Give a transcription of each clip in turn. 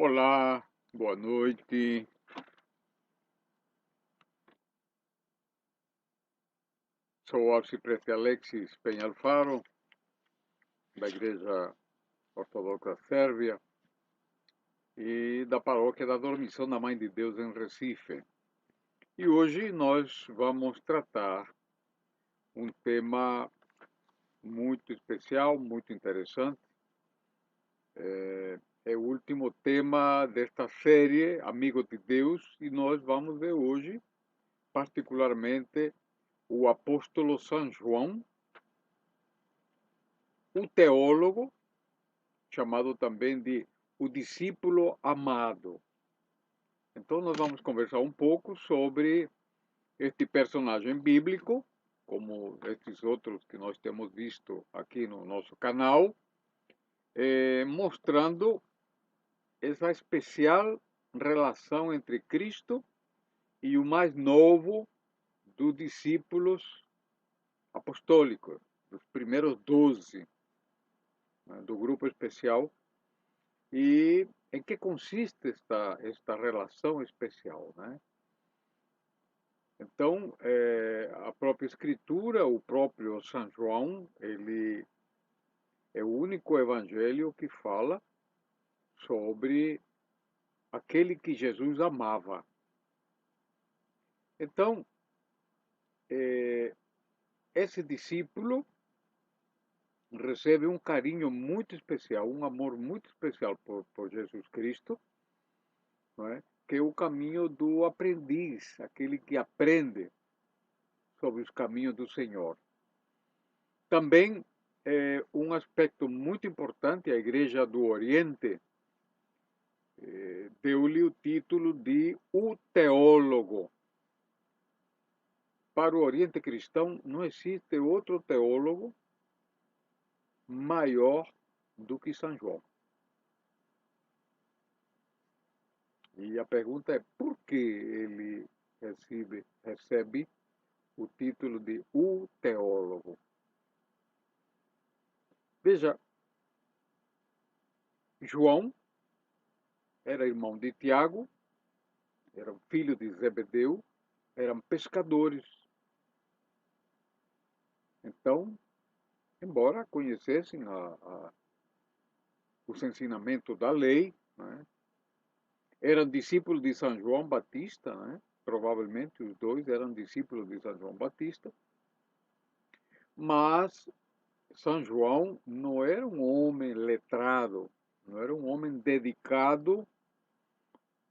Olá, boa noite. Sou o arcipreste Alexis Penha Alfaro, da Igreja Ortodoxa Sérvia e da Paróquia da Dormição da Mãe de Deus em Recife. E hoje nós vamos tratar um tema muito especial, muito interessante. É o último tema desta série, Amigo de Deus, e nós vamos ver hoje, particularmente, o apóstolo São João, o teólogo, chamado também de o discípulo amado. Então nós vamos conversar um pouco sobre este personagem bíblico, como estes outros que nós temos visto aqui no nosso canal, mostrando essa especial relação entre Cristo e o mais novo dos discípulos apostólicos, dos primeiros 12, né, do grupo especial. E em que consiste esta relação especial, né? Então, a própria Escritura, o próprio São João, ele é o único evangelho que fala sobre aquele que Jesus amava. Então, esse discípulo recebe um carinho muito especial, um amor muito especial por Jesus Cristo, não é? Que é o caminho do aprendiz, aquele que aprende sobre os caminhos do Senhor. Também um aspecto muito importante, a Igreja do Oriente deu-lhe o título de o teólogo. Para o Oriente cristão não existe outro teólogo maior do que São João. E a pergunta é por que ele recebe o título de o teólogo? Veja, João era irmão de Tiago, era filho de Zebedeu, eram pescadores. Então, embora conhecessem os ensinamentos da lei, né, eram discípulos de São João Batista, né, provavelmente os dois eram discípulos de São João Batista, mas São João não era um homem letrado, não era um homem dedicado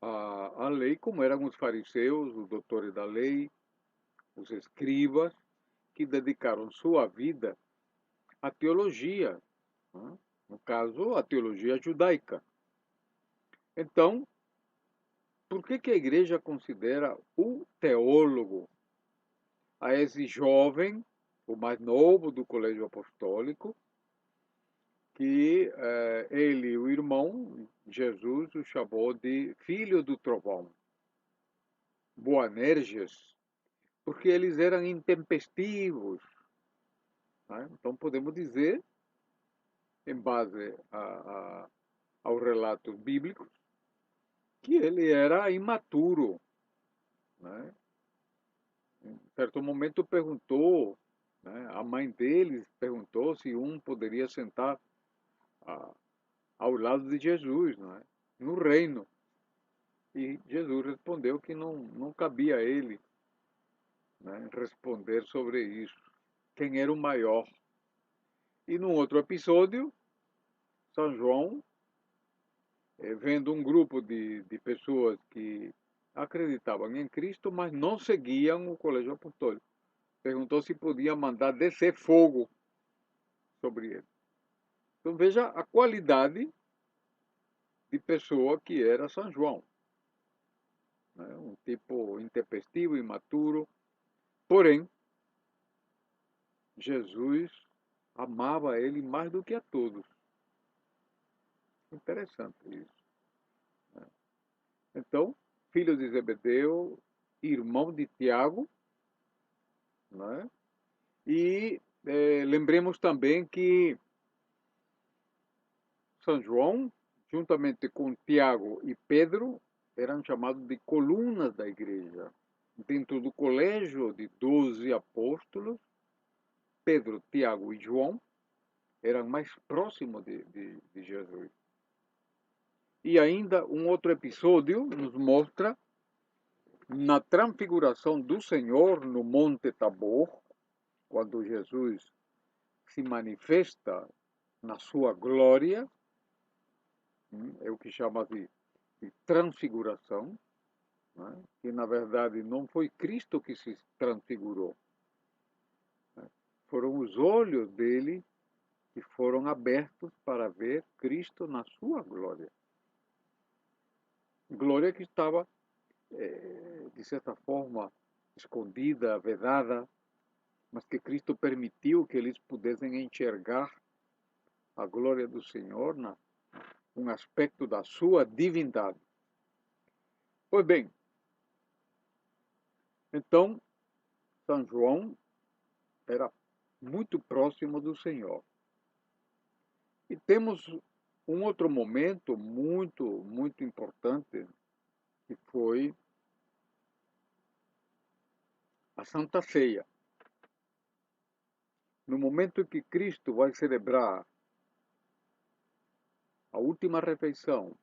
à lei, como eram os fariseus, os doutores da lei, os escribas, que dedicaram sua vida à teologia, né? No caso, a teologia judaica. Então, por que a igreja considera o teólogo a esse jovem, o mais novo do colégio apostólico, que ele, o irmão, Jesus, o chamou de filho do trovão, Boanerges, porque eles eram intempestivos, né? Então podemos dizer, em base aos relatos bíblicos, que ele era imaturo, né? Em certo momento perguntou, né, a mãe deles perguntou se um poderia sentar ao lado de Jesus, né, no reino. E Jesus respondeu que não cabia a ele, né, responder sobre isso, quem era o maior. E num outro episódio, São João, vendo um grupo de pessoas que acreditavam em Cristo, mas não seguiam o colégio apostólico, perguntou se podia mandar descer fogo sobre ele. Então veja a qualidade de pessoa que era São João, né? Um tipo intempestivo, imaturo, porém Jesus amava ele mais do que a todos. Interessante isso, né? Então, filho de Zebedeu, irmão de Tiago, né? E lembremos também que São João, juntamente com Tiago e Pedro, eram chamados de colunas da igreja. Dentro do colégio de 12 apóstolos, Pedro, Tiago e João eram mais próximos de Jesus. E ainda um outro episódio nos mostra na transfiguração do Senhor no Monte Tabor, quando Jesus se manifesta na sua glória, é o que chama de transfiguração, né? Que na verdade não foi Cristo que se transfigurou, né? Foram os olhos dele que foram abertos para ver Cristo na sua glória. Glória que estava, de certa forma, escondida, vedada, mas que Cristo permitiu que eles pudessem enxergar a glória do Senhor, um aspecto da sua divindade. Pois bem, então, São João era muito próximo do Senhor. E temos um outro momento muito, muito importante, que foi a Santa Ceia. No momento que Cristo vai celebrar a última refeição,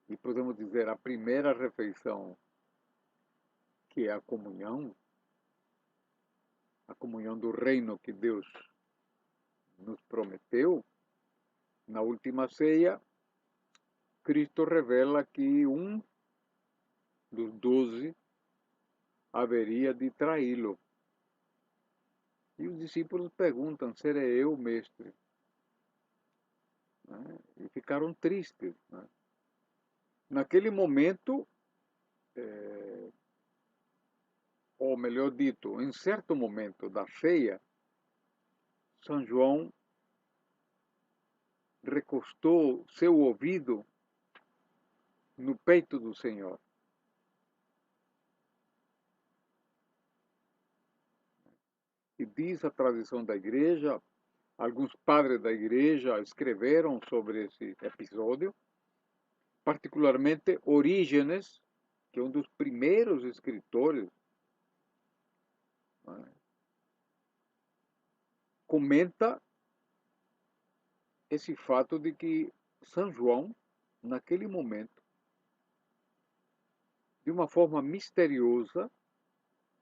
e podemos dizer a primeira refeição, que é a comunhão do reino que Deus nos prometeu, na última ceia, Cristo revela que um dos 12 haveria de traí-lo. E os discípulos perguntam: serei eu, mestre? Né? E ficaram tristes. Né? Naquele momento, ou melhor dito, em certo momento da ceia, São João recostou seu ouvido no peito do Senhor. E diz a tradição da igreja, alguns padres da igreja escreveram sobre esse episódio, particularmente Orígenes, que é um dos primeiros escritores, né, comenta esse fato de que São João, naquele momento, de uma forma misteriosa,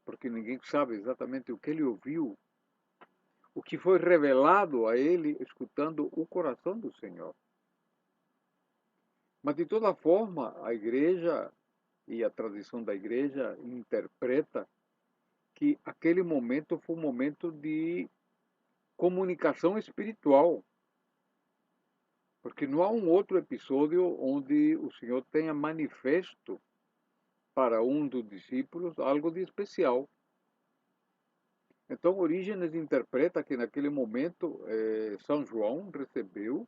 porque ninguém sabe exatamente o que ele ouviu, o que foi revelado a ele escutando o coração do Senhor. Mas, de toda forma, a igreja e a tradição da igreja interpreta que aquele momento foi um momento de comunicação espiritual. Porque não há um outro episódio onde o Senhor tenha manifesto para um dos discípulos algo de especial. Então, Orígenes interpreta que naquele momento São João recebeu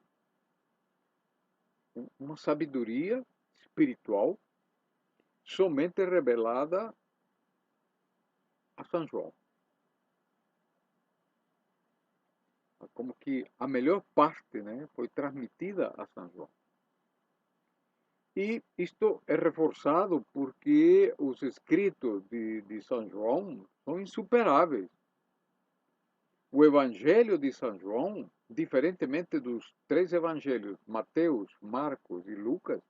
uma sabedoria espiritual somente revelada a São João. Como que a melhor parte, né, foi transmitida a São João. E isto é reforçado porque os escritos de São João são insuperáveis. O Evangelho de São João, diferentemente dos três evangelhos, Mateus, Marcos e Lucas,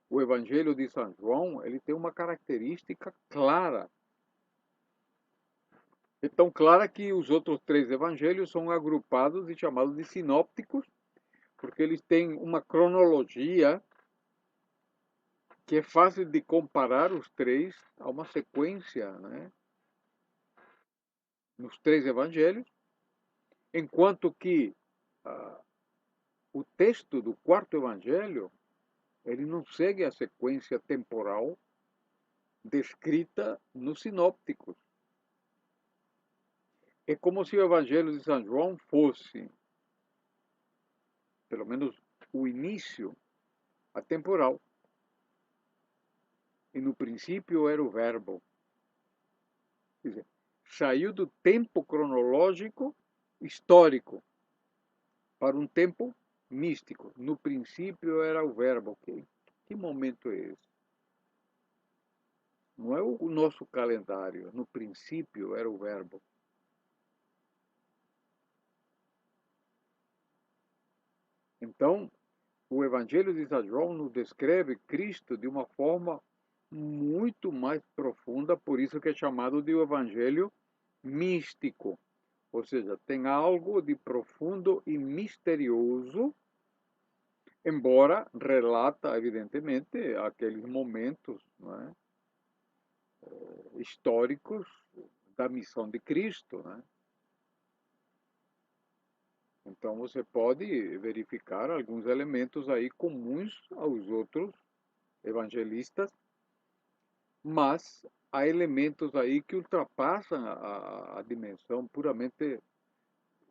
o Evangelho de São João, ele tem uma característica clara. É tão clara que os outros três evangelhos são agrupados e chamados de sinópticos, porque eles têm uma cronologia que é fácil de comparar os três a uma sequência, né, nos três evangelhos, enquanto que o texto do quarto evangelho ele não segue a sequência temporal descrita nos sinópticos. É como se o Evangelho de São João fosse, pelo menos o início, atemporal. E no princípio era o Verbo. Quer dizer, saiu do tempo cronológico histórico para um tempo místico. No princípio era o verbo. Que momento é esse? Não é o nosso calendário. No princípio era o verbo. Então, o Evangelho de São João nos descreve Cristo de uma forma muito mais profunda, por isso que é chamado de o Evangelho místico. Ou seja, tem algo de profundo e misterioso, embora relata, evidentemente, aqueles momentos, não é, históricos da missão de Cristo. Né? Então você pode verificar alguns elementos aí comuns aos outros evangelistas, mas há elementos aí que ultrapassam a dimensão puramente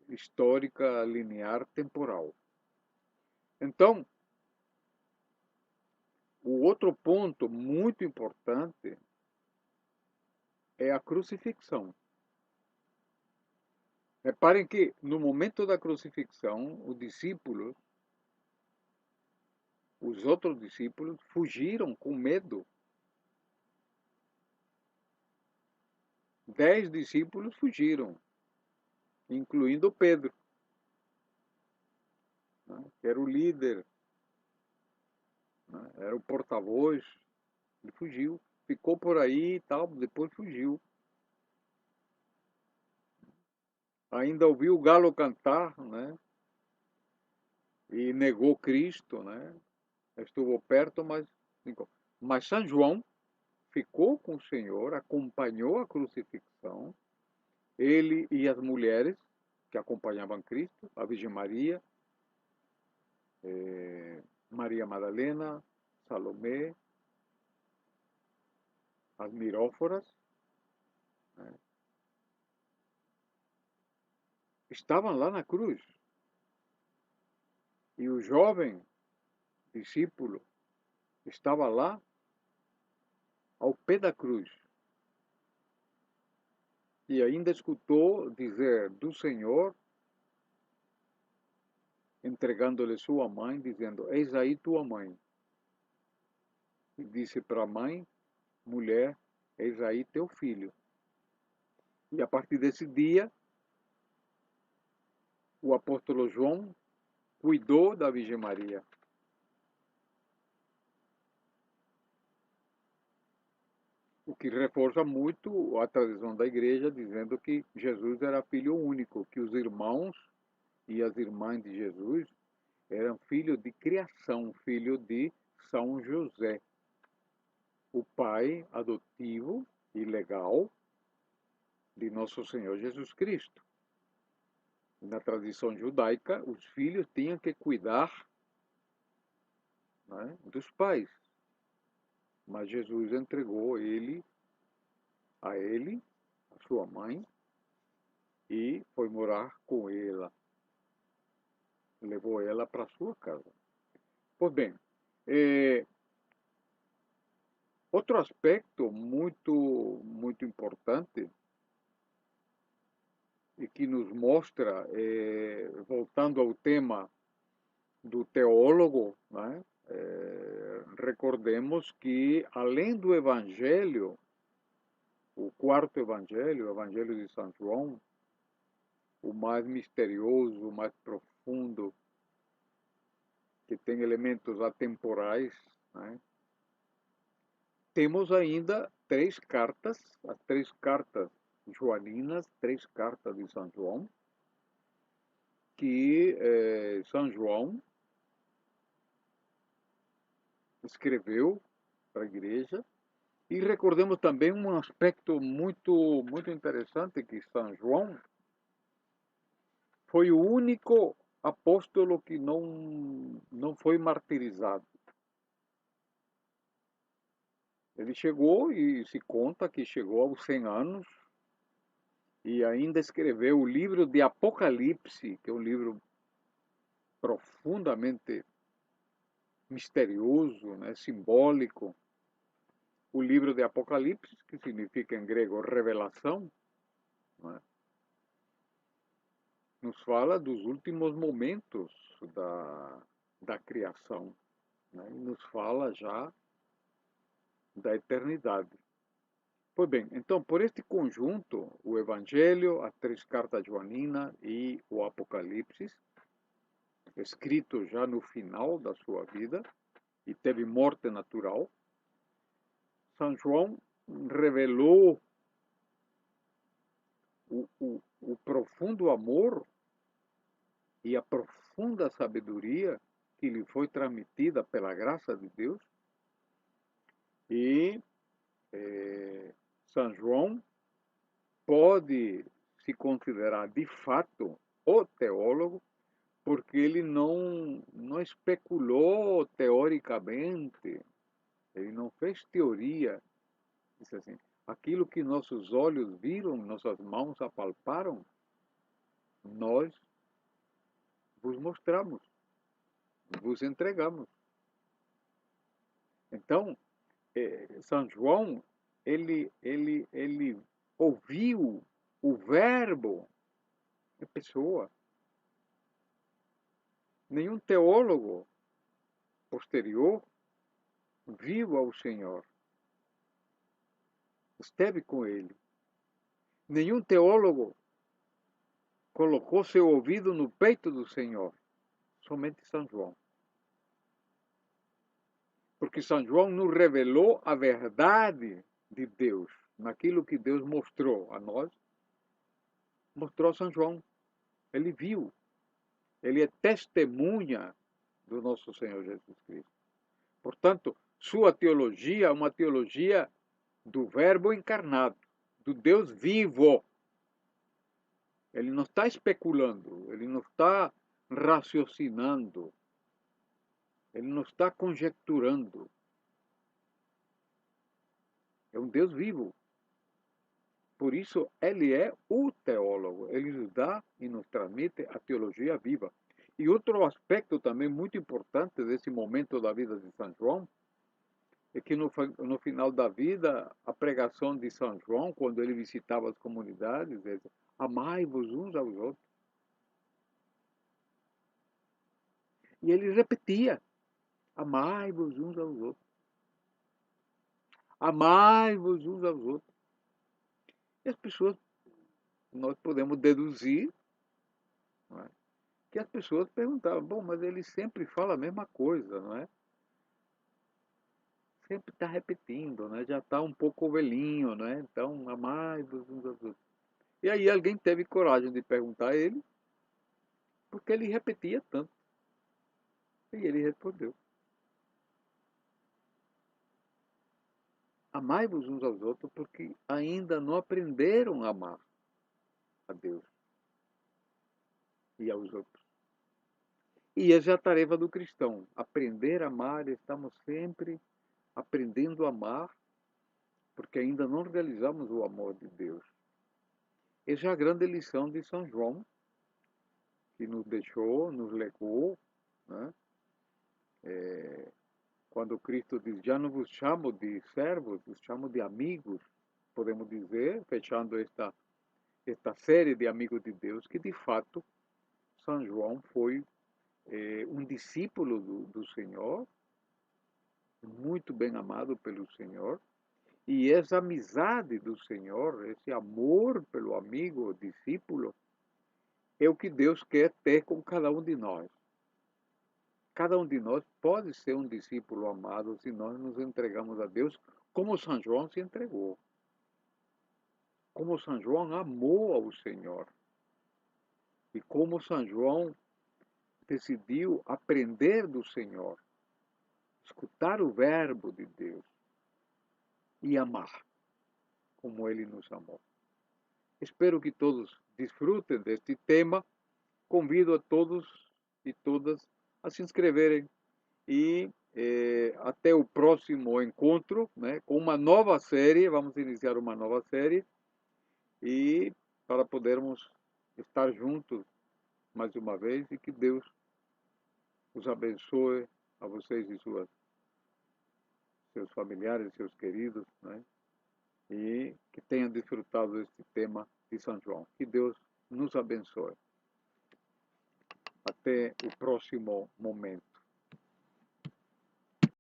histórica, linear, temporal. Então, o outro ponto muito importante é a crucifixão. Reparem que no momento da crucifixão, os outros discípulos, fugiram com medo. 10 discípulos fugiram, incluindo Pedro, né, que era o líder, né, era o porta-voz. Ele fugiu, ficou por aí e tal, depois fugiu. Ainda ouviu o galo cantar, né? E negou Cristo, né? Estuvo perto, mas São João ficou com o Senhor, acompanhou a crucifixão, ele e as mulheres que acompanhavam Cristo, a Virgem Maria, Maria Madalena, Salomé, as miróforas, né? Estavam lá na cruz. E o jovem discípulo estava lá ao pé da cruz. E ainda escutou dizer do Senhor, entregando-lhe sua mãe, dizendo: Eis aí tua mãe. E disse para a mãe: Mulher, eis aí teu filho. E a partir desse dia, o apóstolo João cuidou da Virgem Maria. O que reforça muito a tradição da igreja, dizendo que Jesus era filho único, que os irmãos e as irmãs de Jesus eram filhos de criação, filho de São José, o pai adotivo e legal de nosso Senhor Jesus Cristo. Na tradição judaica, os filhos tinham que cuidar, né, dos pais. Mas Jesus entregou ele, a sua mãe, e foi morar com ela. Levou ela para sua casa. Pois bem, eh, outro aspecto muito importante e que nos mostra, voltando ao tema do teólogo, né, recordemos que, além do Evangelho, o quarto Evangelho, o Evangelho de São João, o mais misterioso, o mais profundo, que tem elementos atemporais, né, temos ainda 3 cartas, as 3 cartas joaninas, 3 cartas de São João, que São João escreveu para a igreja. E recordemos também um aspecto muito interessante, que São João foi o único apóstolo que não foi martirizado. Ele chegou, e se conta que chegou aos 100 anos, e ainda escreveu o livro de Apocalipse, que é um livro profundamente misterioso, né, simbólico. O livro de Apocalipse, que significa em grego revelação, né, nos fala dos últimos momentos, começo da criação, né? E nos fala já da eternidade. Pois bem, então, por este conjunto, o Evangelho, as três cartas joaninas e o Apocalipse, escrito já no final da sua vida, e teve morte natural, São João revelou o profundo amor e a profunda sabedoria que lhe foi transmitida pela graça de Deus. E São João pode se considerar de fato o teólogo, porque ele não especulou teoricamente, ele não fez teoria. Disse assim: aquilo que nossos olhos viram, nossas mãos apalparam, nós vos mostramos, vos entregamos. Então, São João, ele ouviu o verbo em pessoa. Nenhum teólogo posterior viu ao Senhor, esteve com ele. Nenhum teólogo colocou seu ouvido no peito do Senhor, somente São João. Porque São João nos revelou a verdade de Deus, naquilo que Deus mostrou a nós, mostrou a São João. Ele viu, ele é testemunha do nosso Senhor Jesus Cristo. Portanto, sua teologia é uma teologia do Verbo encarnado, do Deus vivo. Ele não está especulando, ele não está raciocinando, ele não está conjecturando. É um Deus vivo. Por isso, ele é o teólogo. Ele nos dá e nos transmite a teologia viva. E outro aspecto também muito importante desse momento da vida de São João é que no final da vida, a pregação de São João, quando ele visitava as comunidades, é: amai-vos uns aos outros. E ele repetia: amai-vos uns aos outros. Amai-vos uns aos outros. E as pessoas, nós podemos deduzir, não é, que as pessoas perguntavam: bom, mas ele sempre fala a mesma coisa, não é? Sempre está repetindo, né? Já está um pouco velhinho, né? Então, amai-vos uns aos outros. E aí alguém teve coragem de perguntar a ele, porque ele repetia tanto. E ele respondeu: amai-vos uns aos outros, porque ainda não aprenderam a amar a Deus e aos outros. E essa é a tarefa do cristão: aprender a amar. Estamos sempre aprendendo a amar, porque ainda não realizamos o amor de Deus. Essa é a grande lição de São João, que nos deixou, nos legou, né? Quando Cristo diz: já não vos chamo de servos, vos chamo de amigos, podemos dizer, fechando esta série de amigos de Deus, que de fato São João foi um discípulo do Senhor, muito bem amado pelo Senhor, e essa amizade do Senhor, esse amor pelo amigo, discípulo, é o que Deus quer ter com cada um de nós. Cada um de nós pode ser um discípulo amado se nós nos entregamos a Deus como São João se entregou. Como São João amou ao Senhor. E como São João decidiu aprender do Senhor, escutar o verbo de Deus e amar como ele nos amou. Espero que todos desfrutem deste tema. Convido a todos e todas a se inscreverem e até o próximo encontro, né, com uma nova série. Vamos iniciar uma nova série e para podermos estar juntos mais uma vez, e que Deus os abençoe a vocês e seus familiares, seus queridos, né, e que tenham desfrutado deste tema de São João. Que Deus nos abençoe. Até o próximo momento.